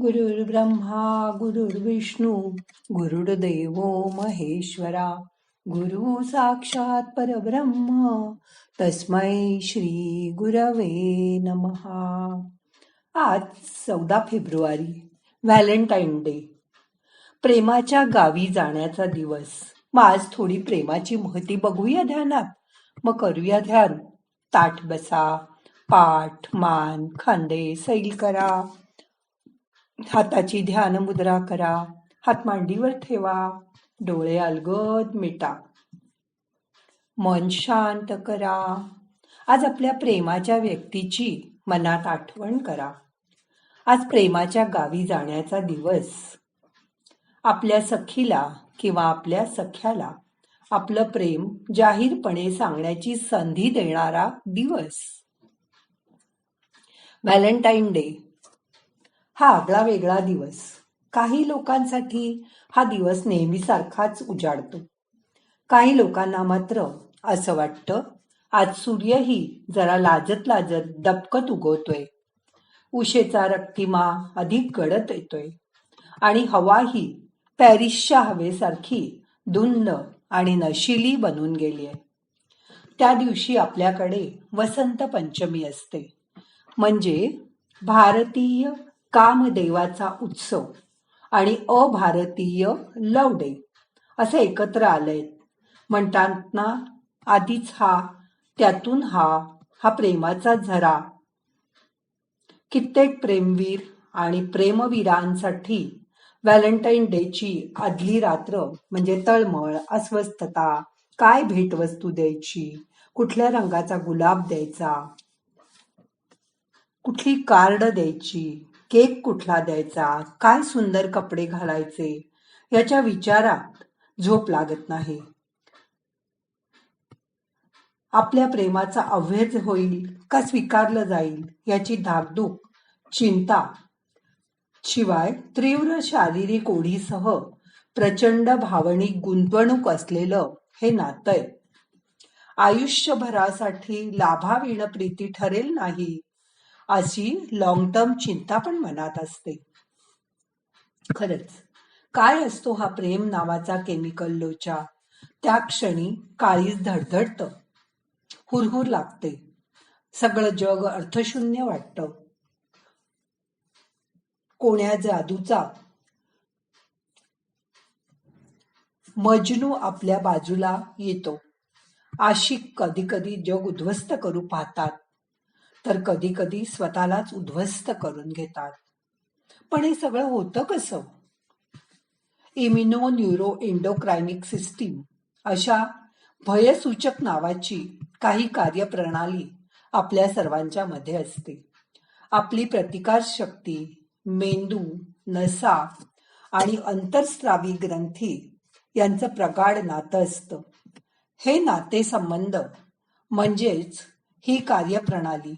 गुरुर्ब्रह्मा गुरुर्विष्णू गुरुर्देव महेश्वरा गुरु साक्षात परब्रह्म तस्मै श्री गुरवे नमहा. आज 14 फेब्रुवारी, व्हॅलेंटाईन डे, प्रेमाच्या गावी जाण्याचा दिवस. मग आज थोडी प्रेमाची महती बघूया ध्यानात. मग करूया ध्यान. ताठ बसा, पाठ मान खांदे सैल करा, हाताची ध्यान मुद्रा करा, हात मांडीवर ठेवा, डोळे अलगद मिटा, मन शांत करा. आज आपल्या प्रेमाच्या व्यक्तीची मनात आठवण करा. आज प्रेमाच्या गावी जाण्याचा दिवस. आपल्या सखीला किंवा आपल्या सख्याला आपलं प्रेम जाहीरपणे सांगण्याची संधी देणारा दिवस. व्हॅलेंटाईन डे हा आगळा वेगळा दिवस. काही लोकांसाठी हा दिवस नेहमीसारखाच उजाडतो. काही लोकांना मात्र असं वाटतं आज सूर्यही जरा लाजत लाजत दबकत उगवतोय, उशेचा रक्तिमा अधिक गडद येतोय आणि हवाही पॅरिसच्या हवेसारखी धुंद आणि नशिली बनून गेलीय. त्या दिवशी आपल्याकडे वसंत पंचमी असते, म्हणजे भारतीय कामदेवाचा उत्सव आणि अभारतीय लव डे असं एकत्र आलंय. म्हणतात ना, आधीच हा त्यातून हा प्रेमाचा झरा. कित्येक प्रेमवीर आणि प्रेमवीरांसाठी व्हॅलेंटाईन डेची आदली रात्र म्हणजे तळमळ, अस्वस्थता, काय भेटवस्तू द्यायची, कुठल्या रंगाचा गुलाब द्यायचा, कुठली कार्ड द्यायची, केक कुठला द्यायचा, काय सुंदर कपडे घालायचे याच्या विचारात झोप लागत नाही. आपल्या प्रेमाचा अव्हेज होईल का स्वीकारलं जाईल याची धाकधूक, चिंता, शिवाय तीव्र शारीरिक ओढीसह प्रचंड भावनिक गुंतवणूक असलेलं हे नातं आयुष्यभरासाठी लाभाविण प्रीती ठरेल नाही अशी लॉंग टर्म चिंता पण मनात असते. खरंच काय असतो हा प्रेम नावाचा केमिकल लोचा? त्या क्षणी काळीज धडधडतं, हुरहुर लागते, सगळं जग अर्थशून्य वाटतं. कोण्या जादूचा मजनू आपल्या बाजूला येतो. आशिक कधी कधी जग उद्ध्वस्त करू पाहतात, तर कधी कधी स्वतःलाच उद्ध्वस्त करून घेतात. पण हे सगळं होतं कसं? इम्युनो न्यूरो एंडोक्रायनिक सिस्टीम अशा भयसूचक नावाची काही कार्यप्रणाली आपल्या सर्वांच्या मध्ये असते. आपली प्रतिकारशक्ती, मेंदू, नसा आणि अंतर्स्रावी ग्रंथी यांचं प्रगाढ नातं असतं. हे नातेसंबंध म्हणजेच ही कार्यप्रणाली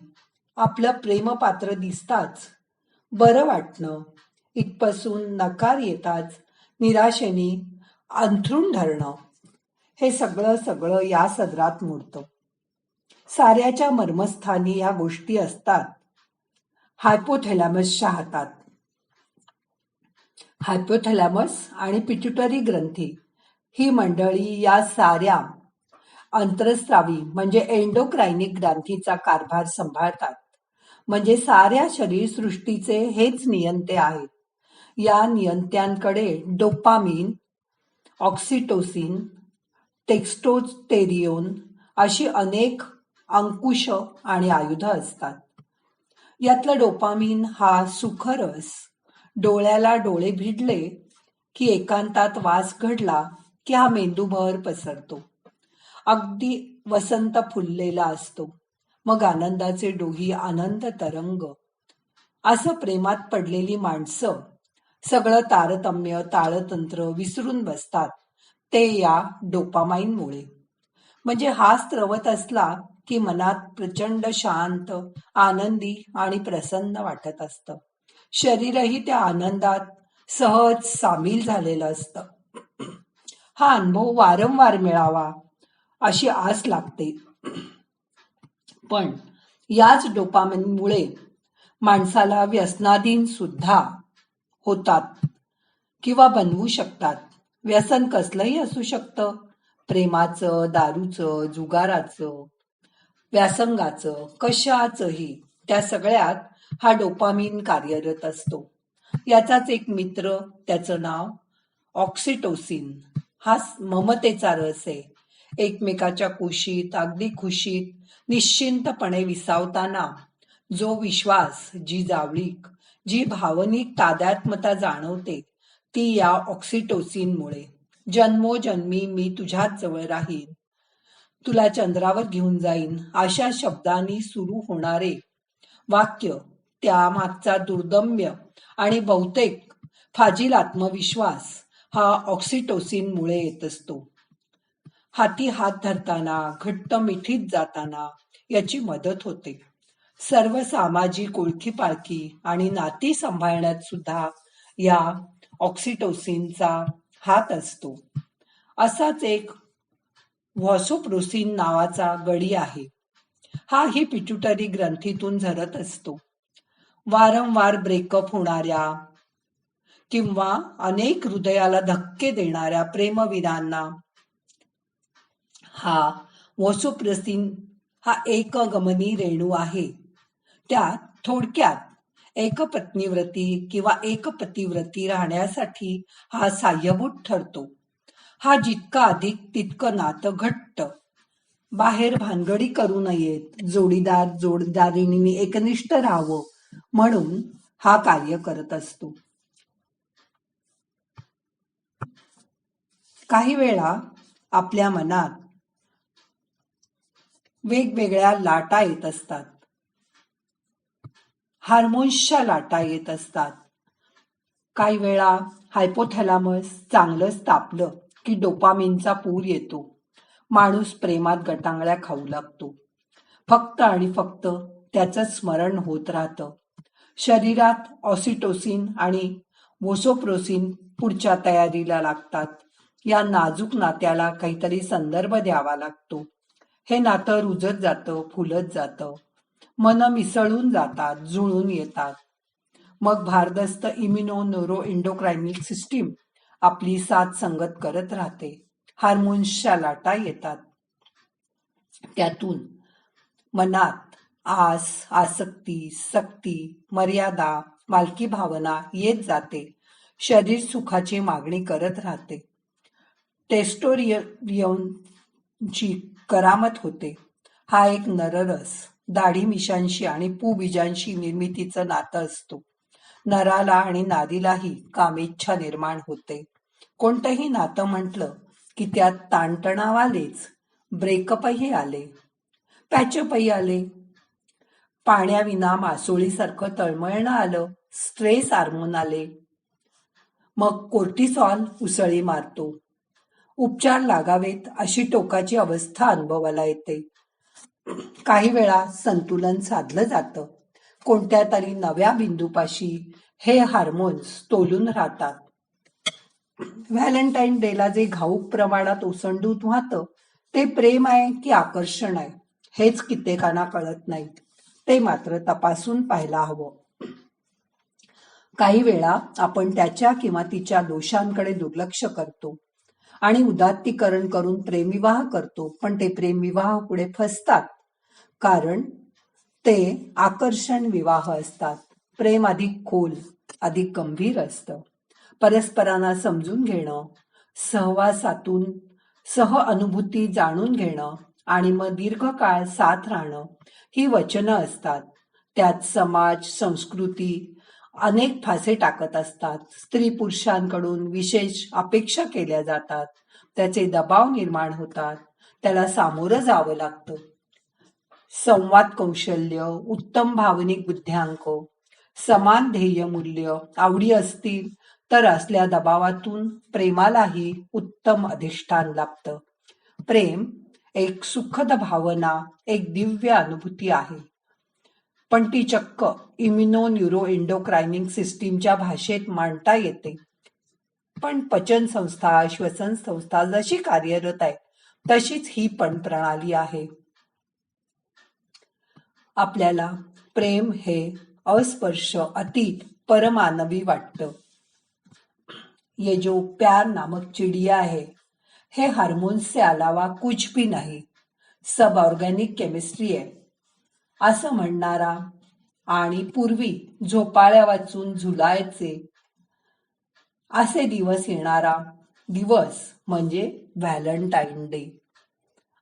आपलं प्रेमपात्र दिसताच बरं वाटणं, इथपासून नकार येताच निराशेने अंथरूण धरणं, हे सगळं या सदरात मोडतं. साऱ्याच्या मर्मस्थानी या गोष्टी असतात हायपोथॅलॅमसच्या हातात. हायपोथॅलॅमस आणि पिट्युटरी ग्रंथी ही मंडळी या साऱ्या अंतरस्रावी म्हणजे एंडोक्रायनिक ग्रंथीचा कारभार सांभाळतात. म्हणजे साऱ्या शरीरसृष्टीचे हेच नियंते आहेत. या नियंत्यांकडे डोपामिन, ऑक्सिटोसिन, टेस्टोस्टेरियोन अशी अनेक अंकुश आणि आयुध असतात. यातलं डोपामिन हा सुखरस. डोळ्याला डोळे भिडले की, एकांतात वास घडला की हा मेंदूभर पसरतो. अगदी वसंत फुललेला असतो. मग आनंदाचे डोही आनंद तरंग. असं प्रेमात पडलेली माणसं सगळं तारतम्य, ताळतंत्र विसरून बसतात. ते या डोपामाइनमुळे. म्हणजे हा स्त्रवत असला की मनात प्रचंड शांत, आनंदी आणि प्रसन्न वाटत असतं. शरीरही त्या आनंदात सहज सामील झालेलं असतं. हा अनुभव वारंवार मिळावा अशी आस लागते. पण याच डोपामिनमुळे माणसाला व्यसनाधीन सुद्धा होतात किंवा बनवू शकतात. व्यसन कसलंही असू शकतं. प्रेमाचं, दारूचं, जुगाराचं, व्यासंगाचं, कशाचंही. त्या सगळ्यात हा डोपामीन कार्यरत असतो. याचाच एक मित्र, त्याचं नाव ऑक्सिटोसिन. हा ममतेचा रस आहे. एकमेकाच्या कुशीत, अगदी खुशीत, निश्चिंतपणे विसावताना जो विश्वास, जी जावळीक, जी भावनिक तादात्म्यता जाणवते, ती या ऑक्सिटोसिनमुळे. जन्मोजन्मी मी तुझ्याच जवळ राहीन, तुला चंद्रावर घेऊन जाईन, अशा शब्दांनी सुरू होणारे वाक्य, त्यामागचा दुर्दम्य आणि बहुतेक फाजील आत्मविश्वास हा ऑक्सिटोसिनमुळे येत असतो. हाती हात धरताना, घट्ट मिठीत जाताना याची मदत होते. सर्व सामाजिक ओळखीपाळखी आणि नाती सांभाळण्यात सुद्धा या ऑक्सिटोसिनचा हात असतो. असाच एक व्हॉसोप्रोसिन नावाचा गडी आहे. हा ही पिट्युटरी ग्रंथीतून झरत असतो. वारंवार ब्रेकअप होणाऱ्या किंवा अनेक हृदयाला धक्के देणाऱ्या प्रेमवीरांना हा व्हॉसोप्रोसिन हा एकगमनी रेणू आहे. त्यात थोडक्यात एकपत्नीव्रती किंवा एकपतिव्रती राहण्यासाठी हा साहाय्यभूत ठरतो. हा जितका अधिक तितकं नातं घट्ट. बाहेर भानगडी करू नयेत, जोडीदार जोडदारिणींनी एकनिष्ठ राहावं म्हणून हा कार्य करत असतो. काही वेळा आपल्या मनात वेगवेगळ्या लाटा येत असतात. हार्मोन्सच्या लाटा येत असतात. काही वेळा हायपोथॅलामस चांगलंच तापलं की डोपामिनचा पूर येतो. माणूस प्रेमात गटांगळ्या खाऊ लागतो. फक्त आणि फक्त त्याचं स्मरण होत राहतं. शरीरात ऑक्सिटोसिन आणि व्हॉसोप्रोसिन पुढच्या तयारीला लागतात. या नाजूक नात्याला काहीतरी संदर्भ द्यावा लागतो. हे नातं रुजत जातं, फुलत जातं. मनं मिसळून जातात, जुळून येतात. मग भारदस्त इम्युनो न्यूरो एंडोक्रायनिक सिस्टीम आपली साथ संगत करत राहते. हार्मोन्सच्या लाटा येतात. त्यातून मनात आस, आसक्ती, सक्ती, मर्यादा, मालकी भावना येत जाते. शरीर सुखाची मागणी करत राहते. टेस्टोस्टेरोनची करामत होते. हा एक नररस, दाढी मिशांशी आणि पूबीजांशी निर्मितीचं नातं असतो. नराला आणि नारीलाही कामेच्छा निर्माण होते. कोणतंही नातं म्हटलं की त्यात ताणतणाव आलेच, ब्रेकअपही आले, पॅचअपही आले, पाण्याविना मासोळीसारखं तळमळणं आलं, स्ट्रेस हार्मोन आले. मग कोर्टिसॉल उसळी मारतो. उपचार लागावेत अशी टोकाची अवस्था अनुभवाला येते. काही वेळा संतुलन साधलं जातं. कोणत्या तरी नव्या बिंदूपाशी हे हार्मोन्स तोलून राहतात. व्हॅलेंटाईन डेला जे घाऊक प्रमाणात ओसंडून वाहतं ते प्रेम आहे की आकर्षण आहे हेच कित्येकांना कळत नाही. ते मात्र तपासून पाहायला हवं. काही वेळा आपण त्याच्या किंवा तिच्या दोषांकडे दुर्लक्ष करतो आणि उदात्तीकरण करून प्रेमविवाह करतो. पण ते प्रेमविवाह पुढे फसतात, कारण ते आकर्षण विवाह असतात. प्रेम अधिक खोल, अधिक गंभीर असतं. परस्परांना समजून घेणं, सहवासातून सहअनुभूती जाणून घेणं आणि मग दीर्घकाळ साथ राहणं ही वचनं असतात. त्यात समाज, संस्कृती अनेक फासे टाकत असतात. स्त्री पुरुषांकडून विशेष अपेक्षा केल्या जातात. त्याचे दबाव निर्माण होतात. त्याला सामोरं जावं लागतं. संवाद कौशल्य, उत्तम भावनिक बुद्ध्यांक, समान ध्येय मूल्य, आवडी असतील तर असल्या दबावातून प्रेमालाही उत्तम अधिष्ठान लाभतं. प्रेम एक सुखद भावना, एक दिव्य अनुभूती आहे. पण ती चक्क इम्युनो न्यूरो एंडोक्रायनिक सिस्टीमच्या भाषेत मांडता येते. पण पचन संस्था, श्वसन संस्था जशी कार्यरत आहे तशीच ही पण प्रणाली आहे. आपल्याला प्रेम हे अस्पर्श, अतीत, परमानवी वाटतं. ये जो प्यार नामक चिड़िया है, हे हार्मोन्स से अलावा कुछ भी नाही, सब ऑर्गॅनिक केमिस्ट्री आहे, असं म्हणणारा आणि पूर्वी झोपाळ्या वाचून झुलायचे असे दिवस येणारा दिवस म्हणजे व्हॅलेंटाईन डे.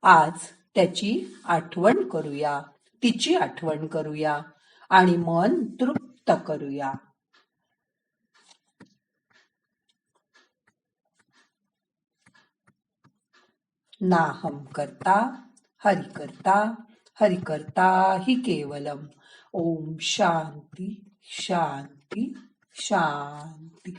आज त्याची आठवण करूया, तिची आठवण करूया आणि मन तृप्त करूया. नाहम करता हरि करता, हरि करता हि केवलम. ओम शांती शांती शांती.